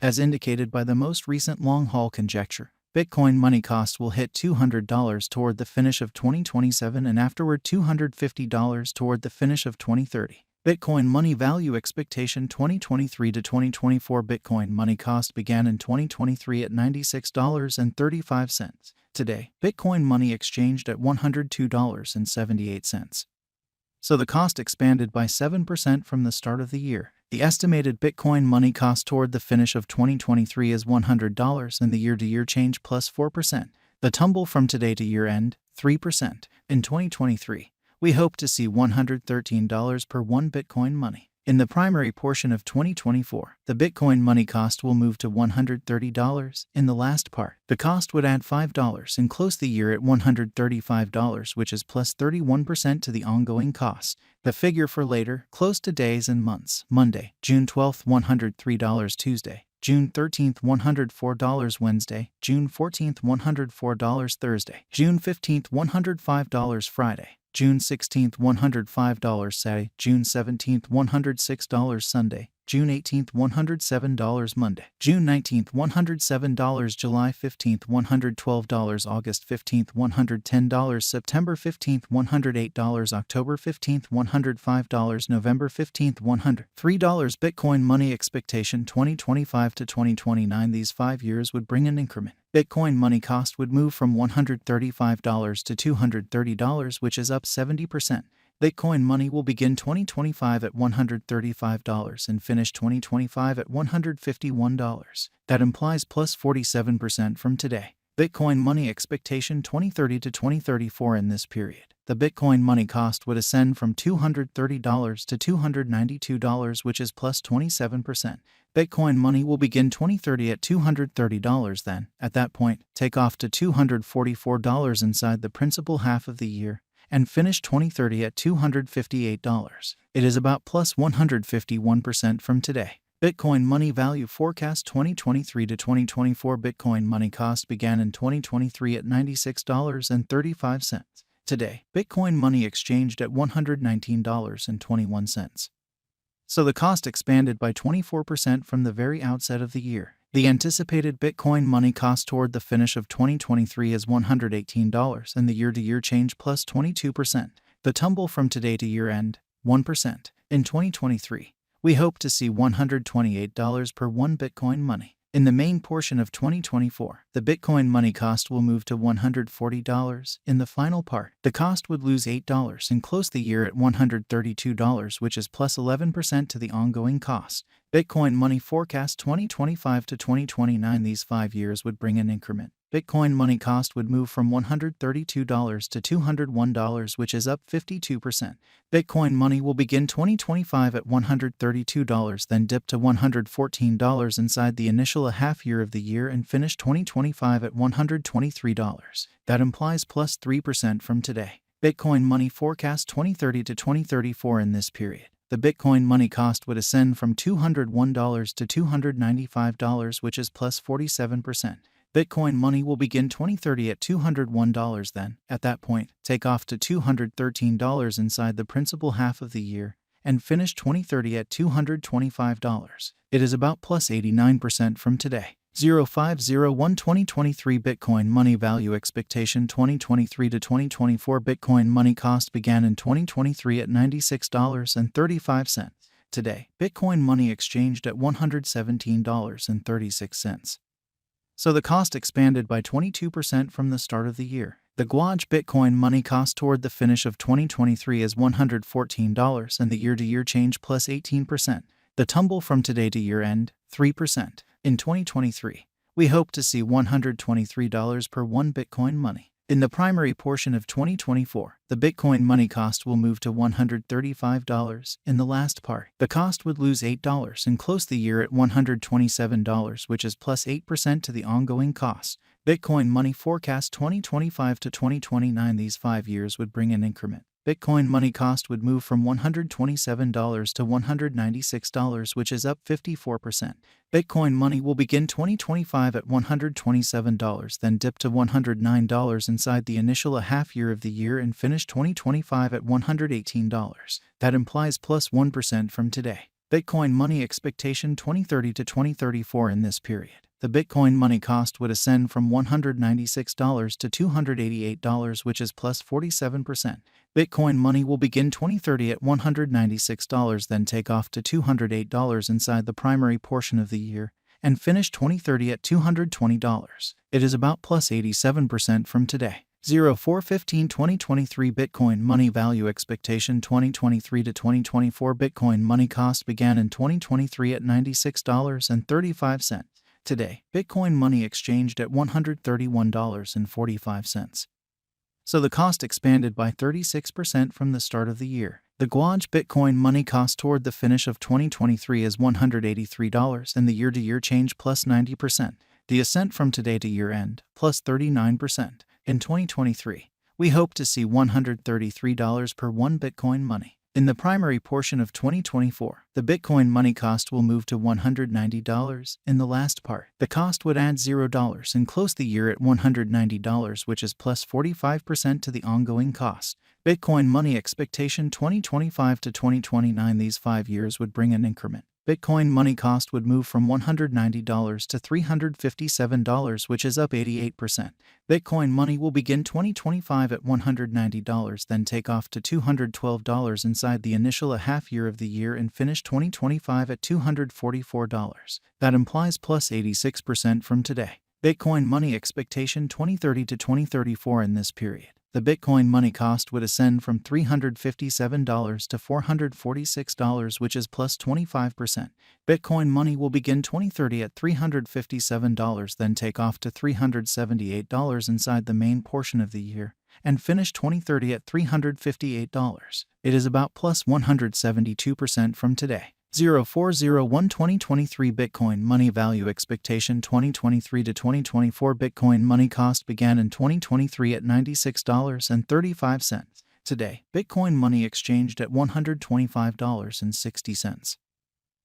As indicated by the most recent long-haul conjecture, Bitcoin money cost will hit $200 toward the finish of 2027 and afterward $250 toward the finish of 2030. Bitcoin money value expectation 2023 to 2024 Bitcoin money cost began in 2023 at $96.35. Today, Bitcoin money exchanged at $102.78. So the cost expanded by 7% from the start of the year. The estimated Bitcoin money cost toward the finish of 2023 is $100 and the year-to-year change plus 4%. The tumble from today to year-end, 3%. In 2023, we hope to see $113 per one Bitcoin money. In the primary portion of 2024, the Bitcoin money cost will move to $130. In the last part, the cost would add $5 and close the year at $135, which is plus 31% to the ongoing cost. The figure for later, close to days and months: Monday, June 12th, $103, Tuesday, June 13th, $104, Wednesday, June 14th, $104, Thursday, June 15th, $105, Friday, June 16th, $105 Saturday, June 17th, $106 Sunday, June 18th, $107 Monday, June 19th, $107 July 15th, $112 August 15th, $110 September 15th, $108 October 15th, $105 November 15th, $103 Bitcoin money expectation 2025 to 2029. These 5 years would bring an increment. Bitcoin money cost would move from $135 to $230, which is up 70%. Bitcoin money will begin 2025 at $135 and finish 2025 at $151. That implies plus 47% from today. Bitcoin money expectation 2030 to 2034. In this period, the Bitcoin money cost would ascend from $230 to $292, which is plus 27%. Bitcoin money will begin 2030 at $230 then, at that point, take off to $244 inside the principal half of the year, and finish 2030 at $258. It is about plus 151% from today. Bitcoin money value forecast 2023 to 2024 Bitcoin money cost began in 2023 at $96.35. Today, Bitcoin money exchanged at $119.21. So the cost expanded by 24% from the very outset of the year. The anticipated Bitcoin money cost toward the finish of 2023 is $118 and the year-to-year change plus 22%. The tumble from today to year-end, 1%. In 2023, we hope to see $128 per one Bitcoin money. In the main portion of 2024, the Bitcoin money cost will move to $140. In the final part, the cost would lose $8 and close the year at $132, which is plus 11% to the ongoing cost. Bitcoin money forecast 2025 to 2029. These 5 years would bring an increment. Bitcoin money cost would move from $132 to $201, which is up 52%. Bitcoin money will begin 2025 at $132, then dip to $114 inside the initial half year of the year and finish 2025 at $123. That implies plus 3% from today. Bitcoin money forecast 2030 to 2034. In this period, the Bitcoin money cost would ascend from $201 to $295, which is plus 47%. Bitcoin money will begin 2030 at $201 then, at that point, take off to $213 inside the principal half of the year, and finish 2030 at $225. It is about plus 89% from today. 0501 2023 Bitcoin money value expectation 2023 to 2024 Bitcoin money cost began in 2023 at $96.35. Today, Bitcoin money exchanged at $117.36. So the cost expanded by 22% from the start of the year. The Guaj Bitcoin money cost toward the finish of 2023 is $114 and the year-to-year change plus 18%. The tumble from today to year-end, 3%. In 2023, we hope to see $123 per one Bitcoin money. In the primary portion of 2024, the Bitcoin money cost will move to $135. In the last part, the cost would lose $8 and close the year at $127, which is plus 8% to the ongoing cost. Bitcoin money forecast 2025 to 2029. These 5 years would bring an increment. Bitcoin money cost would move from $127 to $196, which is up 54%. Bitcoin money will begin 2025 at $127, then dip to $109 inside the initial half year of the year and finish 2025 at $118. That implies plus 1% from today. Bitcoin money expectation 2030 to 2034. In this period, the Bitcoin money cost would ascend from $196 to $288, which is plus 47%. Bitcoin money will begin 2030 at $196, then take off to $208 inside the primary portion of the year, and finish 2030 at $220. It is about plus 87% from today. 04/15/2023 Bitcoin money value expectation 2023 to 2024 Bitcoin money cost began in 2023 at $96.35. Today, Bitcoin money exchanged at $131.45. So the cost expanded by 36% from the start of the year. The Guaj Bitcoin money cost toward the finish of 2023 is $183, and the year-to-year change plus 90%. The ascent from today to year-end, plus 39%. In 2023, we hope to see $133 per 1 Bitcoin money. In the primary portion of 2024, the Bitcoin money cost will move to $190. In the last part, the cost would add $0 and close the year at $190, which is plus 45% to the ongoing cost. Bitcoin money expectation 2025 to 2029. These 5 years would bring an increment. Bitcoin money cost would move from $190 to $357, which is up 88%. Bitcoin money will begin 2025 at $190, then take off to $212 inside the initial half year of the year and finish 2025 at $244. That implies plus 86% from today. Bitcoin money expectation 2030 to 2034. In this period, the Bitcoin money cost would ascend from $357 to $446, which is plus 25%. Bitcoin money will begin 2030 at $357, then take off to $378 inside the main portion of the year, and finish 2030 at $358. It is about plus 172% from today. 04/01/2023 Bitcoin money value expectation 2023 to 2024 Bitcoin money cost began in 2023 at $96.35. Today, Bitcoin money exchanged at $125.60.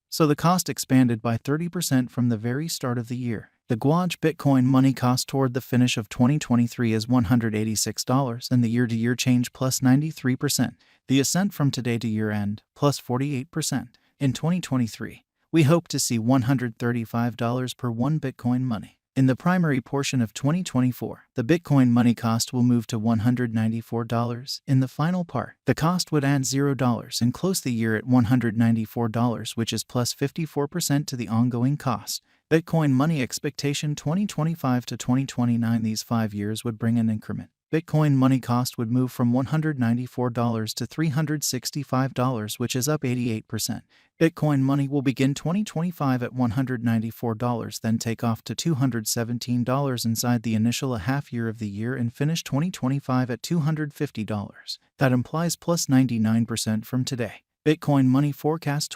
So the cost expanded by 30% from the very start of the year. The Guaj Bitcoin money cost toward the finish of 2023 is $186, and the year-to-year change plus 93%. The ascent from today to year-end, plus 48%. In 2023, we hope to see $135 per 1 Bitcoin money. In the primary portion of 2024, the Bitcoin money cost will move to $194. In the final part, the cost would add $0 and close the year at $194, which is plus 54% to the ongoing cost. Bitcoin money expectation 2025 to 2029. These 5 years would bring an increment. Bitcoin money cost would move from $194 to $365, which is up 88%. Bitcoin money will begin 2025 at $194, then take off to $217 inside the initial half year of the year and finish 2025 at $250. That implies plus 99% from today. Bitcoin money forecast